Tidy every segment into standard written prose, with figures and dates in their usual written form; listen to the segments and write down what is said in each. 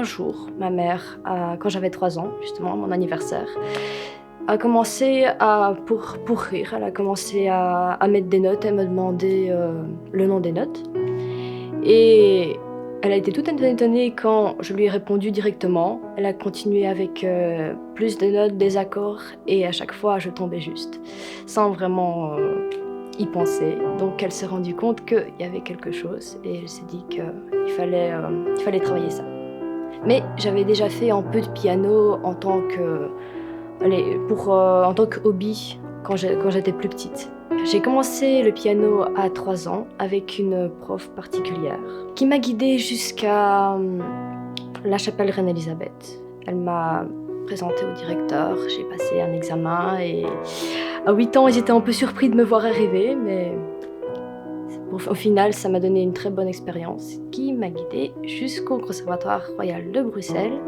un jour, ma mère, quand j'avais 3 ans, justement, à mon anniversaire, a commencé pour rire, elle a commencé à mettre des notes, elle m'a demandé le nom des notes. Et elle a été toute étonnée quand je lui ai répondu directement. Elle a continué avec plus de notes, des accords, et à chaque fois, je tombais juste, sans vraiment y penser. Donc elle s'est rendue compte qu'il y avait quelque chose, et elle s'est dit qu'il fallait travailler ça. Mais j'avais déjà fait un peu de piano en tant que hobby quand j'étais plus petite. J'ai commencé le piano à 3 ans avec une prof particulière qui m'a guidée jusqu'à la chapelle Reine-Élisabeth. Elle m'a présentée au directeur, j'ai passé un examen et à 8 ans, ils étaient un peu surpris de me voir arriver, mais au final, ça m'a donné une très bonne expérience qui m'a guidée jusqu'au Conservatoire royal de Bruxelles,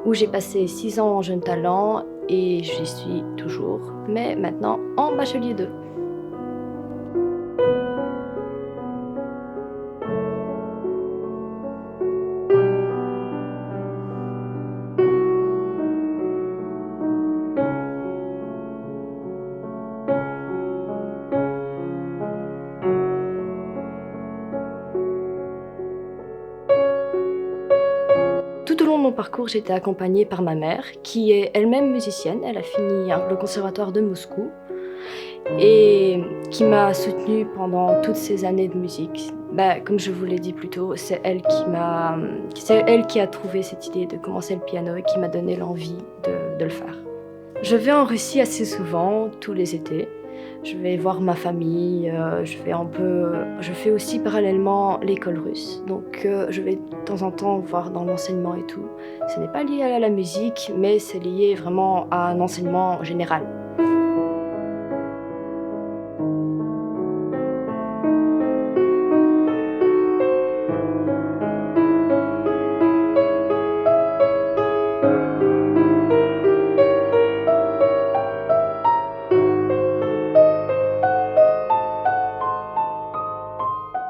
où j'ai passé 6 ans en jeune talent et j'y suis toujours, mais maintenant en bachelier 2. Tout au long de mon parcours, j'ai été accompagnée par ma mère, qui est elle-même musicienne. Elle a fini le conservatoire de Moscou et qui m'a soutenue pendant toutes ces années de musique. Comme je vous l'ai dit plus tôt, c'est elle qui a trouvé cette idée de commencer le piano et qui m'a donné l'envie de le faire. Je vais en Russie assez souvent, tous les étés. Je vais voir ma famille, je fais aussi parallèlement l'école russe. Donc je vais de temps en temps voir dans l'enseignement et tout. Ce n'est pas lié à la musique, mais c'est lié vraiment à un enseignement général.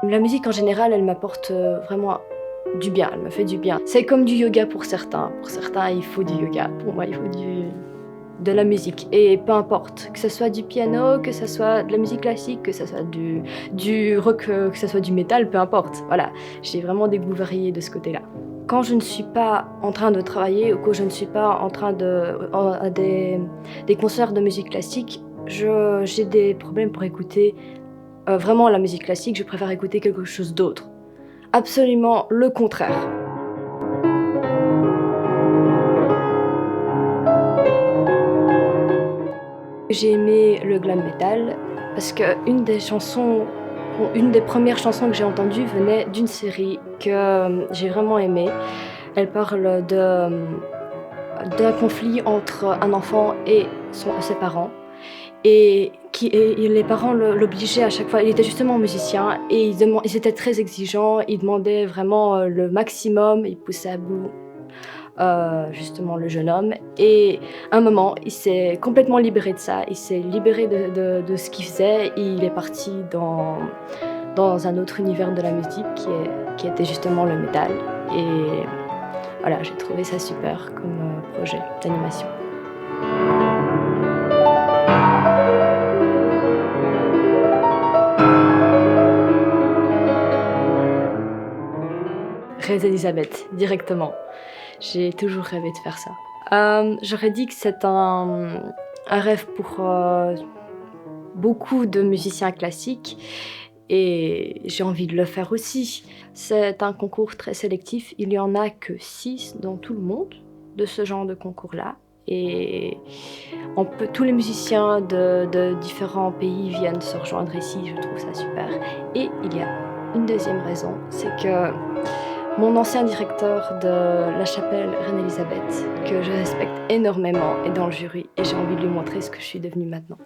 La musique en général, elle m'apporte vraiment du bien, elle me fait du bien. C'est comme du yoga pour certains. Pour certains, il faut du yoga. Pour moi, il faut de la musique. Et peu importe, que ce soit du piano, que ce soit de la musique classique, que ce soit du rock, que ce soit du métal, peu importe. Voilà, j'ai vraiment des goûts variés de ce côté-là. Quand je ne suis pas en train de travailler ou que je ne suis pas en train à des concerts de musique classique, j'ai des problèmes pour écouter vraiment la musique classique. Je préfère écouter quelque chose d'autre. Absolument le contraire. J'ai aimé le glam metal parce qu'une une des premières chansons que j'ai entendues venait d'une série que j'ai vraiment aimée. Elle parle d'un conflit entre un enfant et ses parents. Et les parents l'obligeaient à chaque fois. Il était justement musicien et ils étaient très exigeants. Ils demandaient vraiment le maximum. Ils poussaient à bout justement le jeune homme. Et à un moment, il s'est complètement libéré de ça. Il s'est libéré de ce qu'il faisait. Il est parti dans un autre univers de la musique qui était justement le métal. Et voilà, j'ai trouvé ça super comme projet d'animation. Reine-Élisabeth, directement. J'ai toujours rêvé de faire ça. J'aurais dit que c'est un rêve pour beaucoup de musiciens classiques et j'ai envie de le faire aussi. C'est un concours très sélectif. Il n'y en a que 6 dans tout le monde de ce genre de concours-là. Et tous les musiciens de différents pays viennent se rejoindre ici. Je trouve ça super. Et il y a une deuxième raison, c'est que mon ancien directeur de la chapelle Reine-Élisabeth, que je respecte énormément, est dans le jury et j'ai envie de lui montrer ce que je suis devenue maintenant.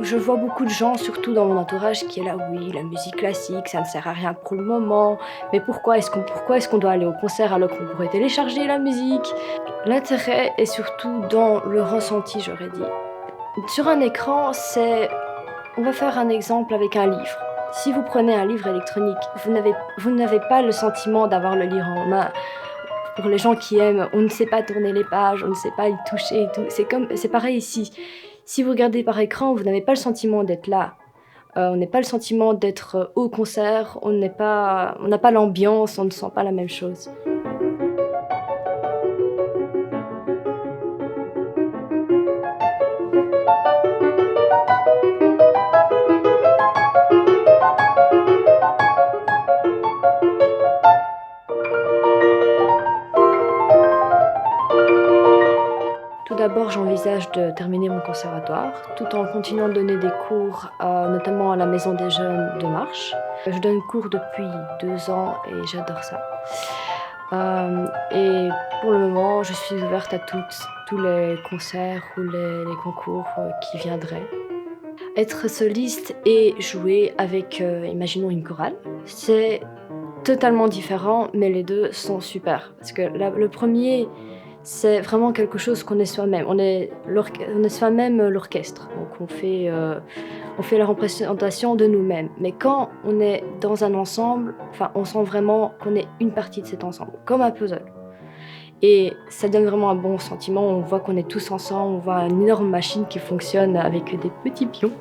je vois beaucoup de gens, surtout dans mon entourage, qui est là: «Oui, la musique classique, ça ne sert à rien pour le moment, mais pourquoi est-ce qu'on doit aller au concert alors qu'on pourrait télécharger la musique?» L'intérêt est surtout dans le ressenti, j'aurais dit. Sur un écran, on va faire un exemple avec un livre. Si vous prenez un livre électronique, vous n'avez pas le sentiment d'avoir le livre en main. Pour les gens qui aiment, on ne sait pas tourner les pages, on ne sait pas y toucher et tout. C'est pareil ici. Si vous regardez par écran, vous n'avez pas le sentiment d'être là. On n'a pas le sentiment d'être au concert, on n'a pas l'ambiance, on ne sent pas la même chose. Tout d'abord, j'envisage de terminer mon conservatoire, tout en continuant de donner des cours, notamment à la Maison des jeunes de marche. Je donne cours depuis 2 ans et j'adore ça. Et pour le moment, je suis ouverte à tous les concerts ou les concours qui viendraient. Être soliste et jouer avec, imaginons une chorale, c'est totalement différent, mais les 2 sont super. Parce que le premier, c'est vraiment quelque chose qu'on est soi-même. On est soi-même l'orchestre. Donc on fait la représentation de nous-mêmes. Mais quand on est dans un ensemble, enfin, on sent vraiment qu'on est une partie de cet ensemble, comme un puzzle. Et ça donne vraiment un bon sentiment. On voit qu'on est tous ensemble, on voit une énorme machine qui fonctionne avec des petits pions.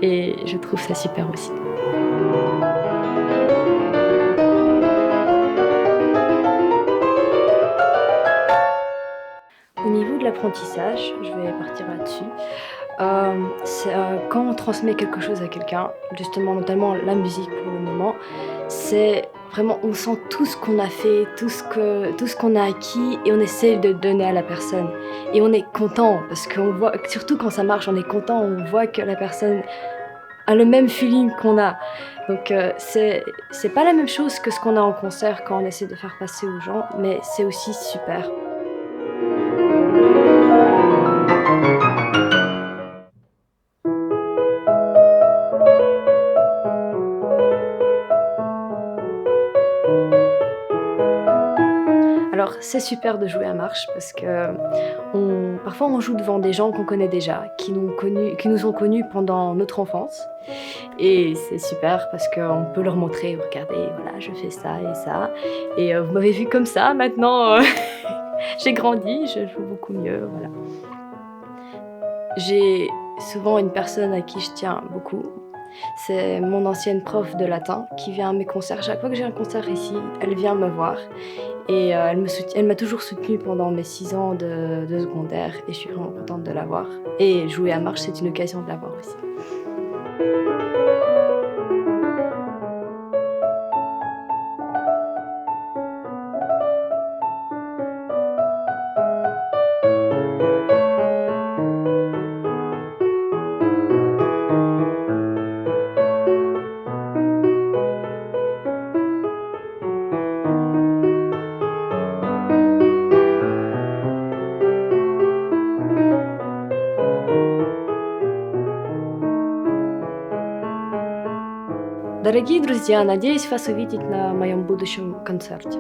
Et je trouve ça super aussi. Au niveau de l'apprentissage, je vais partir là-dessus. Quand on transmet quelque chose à quelqu'un, justement, notamment la musique pour le moment, c'est vraiment, on sent tout ce qu'on a fait, tout ce qu'on a acquis et on essaie de donner à la personne. Et on est content parce qu'on voit, surtout quand ça marche, on est content, on voit que la personne a le même feeling qu'on a. Donc c'est pas la même chose que ce qu'on a en concert quand on essaie de faire passer aux gens, mais c'est aussi super. Alors, c'est super de jouer à marche parce que parfois on joue devant des gens qu'on connaît déjà, qui nous ont connus pendant notre enfance. Et c'est super parce qu'on peut leur montrer, regardez, voilà, je fais ça et ça. Et vous m'avez vu comme ça, maintenant j'ai grandi, je joue beaucoup mieux, voilà. J'ai souvent une personne à qui je tiens beaucoup. C'est mon ancienne prof de latin qui vient à mes concerts. Chaque fois que j'ai un concert ici, elle vient me voir. Et elle m'a toujours soutenue pendant mes 6 ans de secondaire et je suis vraiment contente de l'avoir. Et jouer à marche, c'est une occasion de l'avoir aussi. Дорогие друзья, надеюсь вас увидеть на моем будущем концерте.